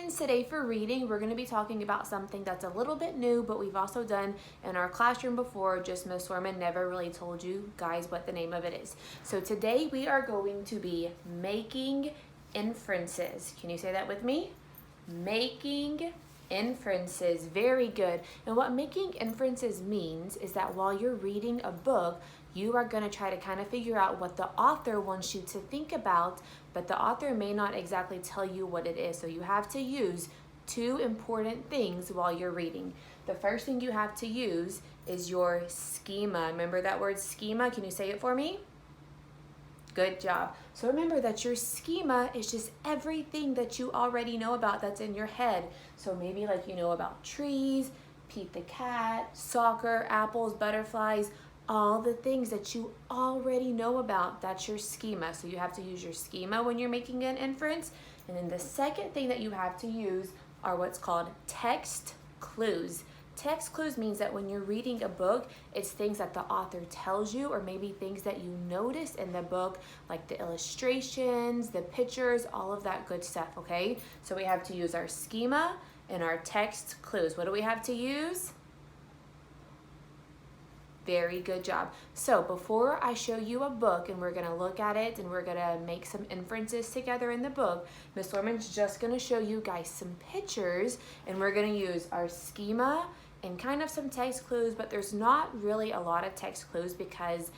instructions today for reading. We're going to be talking about something that's a little bit new, but we've also done in our classroom before, just Miss Sorman never really told you guys what the name of it is. So today we are going to be making inferences. Can you say that with me? Making inferences. Very good. And what making inferences means is that while you're reading a book, you are going to try to kind of figure out what the author wants you to think about, but the author may not exactly tell you what it is. So you have to use two important things while you're reading. The first thing you have to use is your schema. Remember that word schema? Can you say it for me? Good job. So remember that your schema is just everything that you already know about that's in your head. So maybe like you know about trees, Pete the cat, soccer, apples, butterflies, all the things that you already know about. That's your schema. So you have to use your schema when you're making an inference. And then the second thing that you have to use are what's called text clues. Text clues means that when you're reading a book, it's things that the author tells you, or maybe things that you notice in the book, like the illustrations, the pictures, all of that good stuff, okay? So we have to use our schema and our text clues. What do we have to use? Very good job. So before I show you a book and we're gonna look at it and we're gonna make some inferences together in the book, Miss Lorman's just gonna show you guys some pictures, and we're gonna use our schema and kind of some text clues, but there's not really a lot of text clues because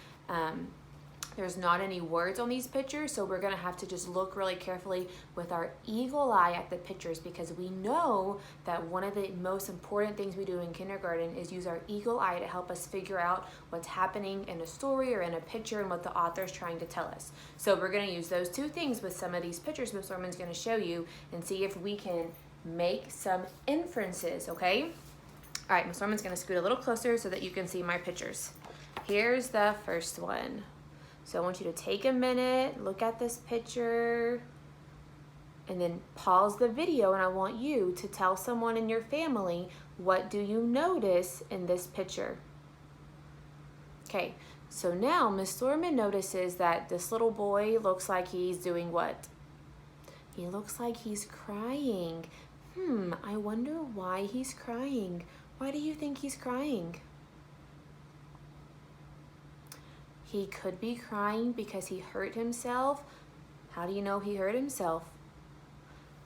there's not any words on these pictures, so we're gonna have to just look really carefully with our eagle eye at the pictures, because we know that one of the most important things we do in kindergarten is use our eagle eye to help us figure out what's happening in a story or in a picture and what the author's trying to tell us. So we're gonna use those two things with some of these pictures Miss Norman's gonna show you and see if we can make some inferences, okay? All right, Miss Norman's gonna scoot a little closer so that you can see my pictures. Here's the first one. So I want you to take a minute, look at this picture, and then pause the video, and I want you to tell someone in your family, what do you notice in this picture? Okay, so now Miss Thorman notices that this little boy looks like he's doing what? He looks like he's crying. I wonder why he's crying. Why do you think he's crying? He could be crying because he hurt himself. How do you know he hurt himself?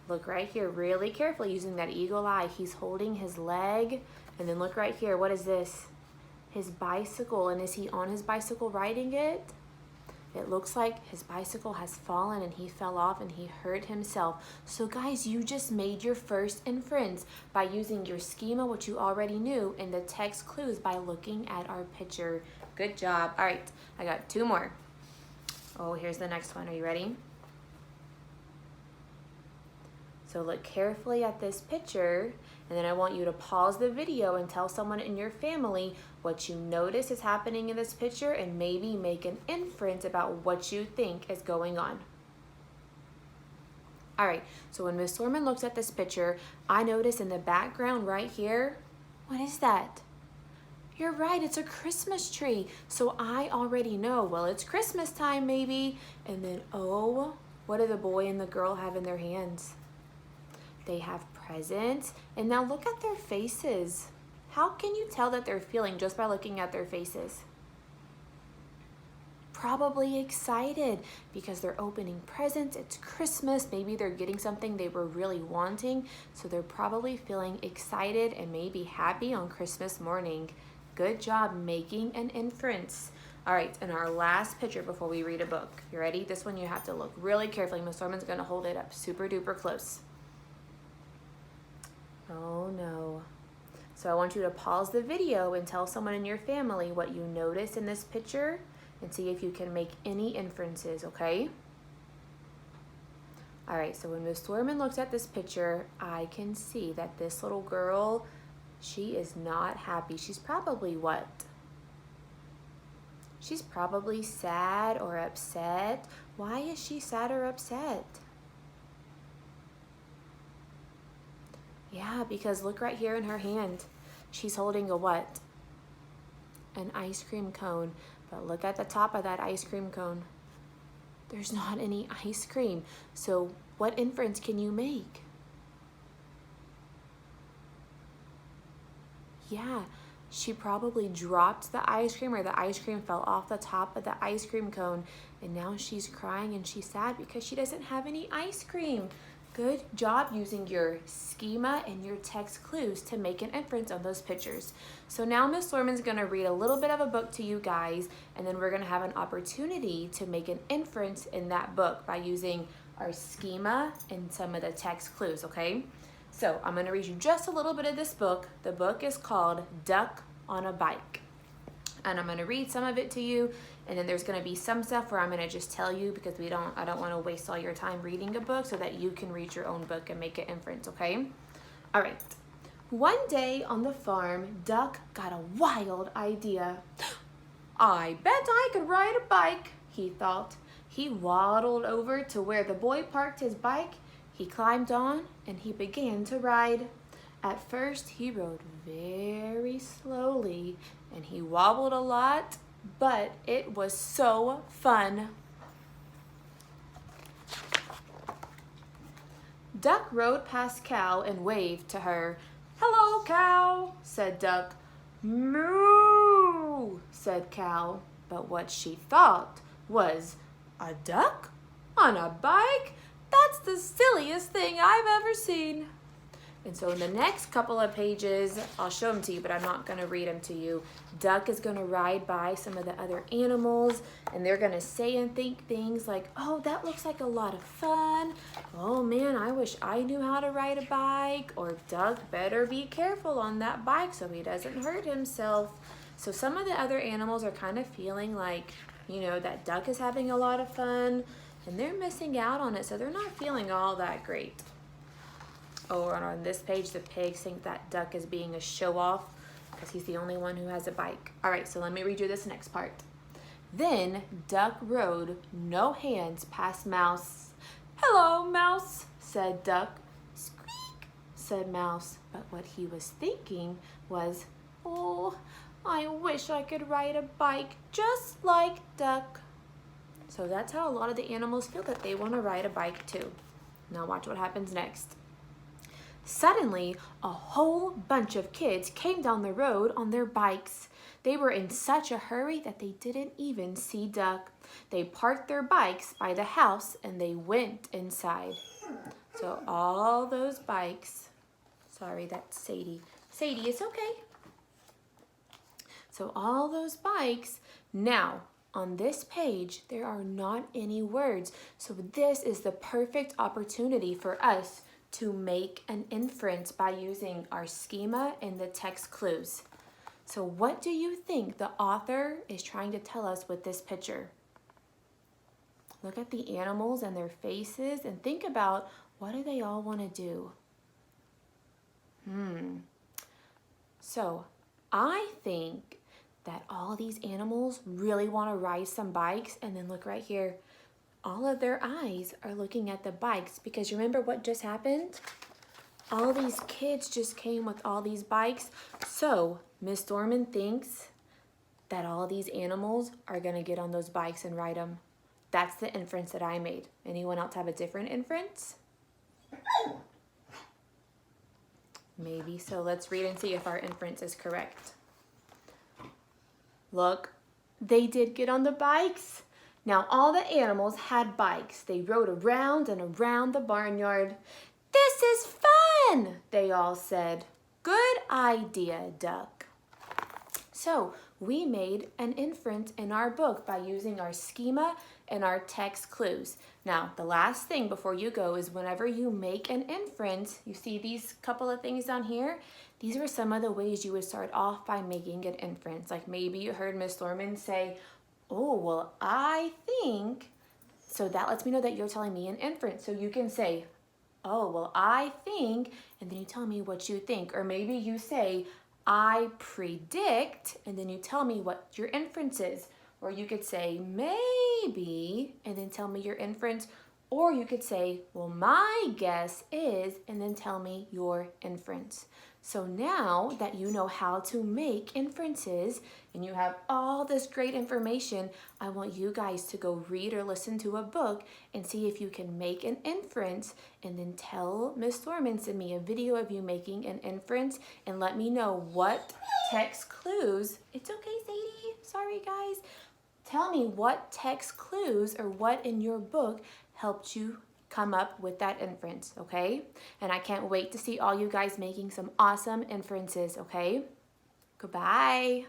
Look right here really carefully using that eagle eye. He's holding his leg, and then look right here. What is this? His bicycle. And is he on his bicycle riding it? It looks like his bicycle has fallen and he fell off and he hurt himself. So guys, you just made your first inference by using your schema, which you already knew, and the text clues by looking at our picture. Good job. All right, I got two more. Oh, here's the next one. Are you ready? So look carefully at this picture, and then I want you to pause the video and tell someone in your family what you notice is happening in this picture, and maybe make an inference about what you think is going on. All right, so when Miss Sorman looks at this picture, I notice in the background right here, what is that? You're right, it's a Christmas tree. So I already know, well, it's Christmas time maybe. And then, oh, what do the boy and the girl have in their hands? They have presents. And now look at their faces. How can you tell that they're feeling just by looking at their faces? Probably excited because they're opening presents. It's Christmas. Maybe they're getting something they were really wanting. So they're probably feeling excited and maybe happy on Christmas morning. Good job making an inference. All right, and our last picture before we read a book. You ready? This one you have to look really carefully. Miss Norman's gonna hold it up super duper close. Oh no. So I want you to pause the video and tell someone in your family what you notice in this picture and see if you can make any inferences, okay? All right, so when Miss Thorman looks at this picture, I can see that this little girl, she is not happy. She's probably what? She's probably sad or upset. Why is she sad or upset? Yeah, because look right here in her hand. She's holding a what? An ice cream cone. But look at the top of that ice cream cone. There's not any ice cream. So what inference can you make? yeah, she probably dropped the ice cream, or the ice cream fell off the top of the ice cream cone, and now she's crying and she's sad because she doesn't have any ice cream. Good job using your schema and your text clues to make an inference on those pictures. So now Miss Lorman's going to read a little bit of a book to you guys, and then we're going to have an opportunity to make an inference in that book by using our schema and some of the text clues, okay? So I'm going to read you just a little bit of this book. The book is called Duck on a Bike. And I'm going to read some of it to you, and then there's going to be some stuff where I'm going to just tell you because I don't want to waste all your time reading a book, so that you can read your own book and make an inference, okay? All right. One day on the farm, Duck got a wild idea. I bet I could ride a bike, he thought. He waddled over to where the boy parked his bike. He climbed on and he began to ride. At first, he rode very slowly and he wobbled a lot, but it was so fun. Duck rode past Cow and waved to her. "Hello, Cow," said Duck. "Moo," said Cow. But what she thought was, a duck on a bike? That's the silliest thing I've ever seen. And so in the next couple of pages, I'll show them to you, but I'm not going to read them to you. Duck is going to ride by some of the other animals, and they're going to say and think things like, oh, that looks like a lot of fun. Oh, man, I wish I knew how to ride a bike. Or Duck better be careful on that bike so he doesn't hurt himself. So some of the other animals are kind of feeling like, you know, that Duck is having a lot of fun, and they're missing out on it, so they're not feeling all that great. Oh, and on this page, the pigs think that Duck is being a show-off because he's the only one who has a bike. All right, so let me read you this next part. Then Duck rode no hands past Mouse. "Hello, Mouse," said Duck. "Squeak," said Mouse. But what he was thinking was, oh, I wish I could ride a bike just like Duck. So that's how a lot of the animals feel, that they want to ride a bike too. Now watch what happens next. Suddenly, a whole bunch of kids came down the road on their bikes. They were in such a hurry that they didn't even see Duck. They parked their bikes by the house and they went inside. So all those bikes, sorry, that's Sadie. Sadie, it's okay. So all those bikes, now on this page, there are not any words. So this is the perfect opportunity for us to make an inference by using our schema and the text clues. So what do you think the author is trying to tell us with this picture? Look at the animals and their faces and think about, what do they all want to do? So I think that all these animals really want to ride some bikes, and then look right here. All of their eyes are looking at the bikes because remember what just happened? All these kids just came with all these bikes. So Miss Dorman thinks that all these animals are going to get on those bikes and ride them. That's the inference that I made. Anyone else have a different inference? Maybe. So let's read and see if our inference is correct. Look, they did get on the bikes. Now all the animals had bikes. They rode around and around the barnyard. "This is fun," they all said. "Good idea, Duck." So we made an inference in our book by using our schema and our text clues. Now the last thing before you go is whenever you make an inference, you see these couple of things down here? These are some of the ways you would start off by making an inference. Like maybe you heard Miss Thorman say, oh, well, I think, so that lets me know that you're telling me an inference. So you can say, oh, well, I think, and then you tell me what you think. Or maybe you say, I predict, and then you tell me what your inference is. Or you could say, maybe, and then tell me your inference. Or you could say, well, my guess is, and then tell me your inference. So now that you know how to make inferences and you have all this great information, I want you guys to go read or listen to a book and see if you can make an inference, and then tell Miss Thorman, send me a video of you making an inference and let me know what text clues. It's okay, Sadie. Sorry, guys. Tell me what text clues or what in your book helped you come up with that inference, okay? And I can't wait to see all you guys making some awesome inferences, okay? Goodbye.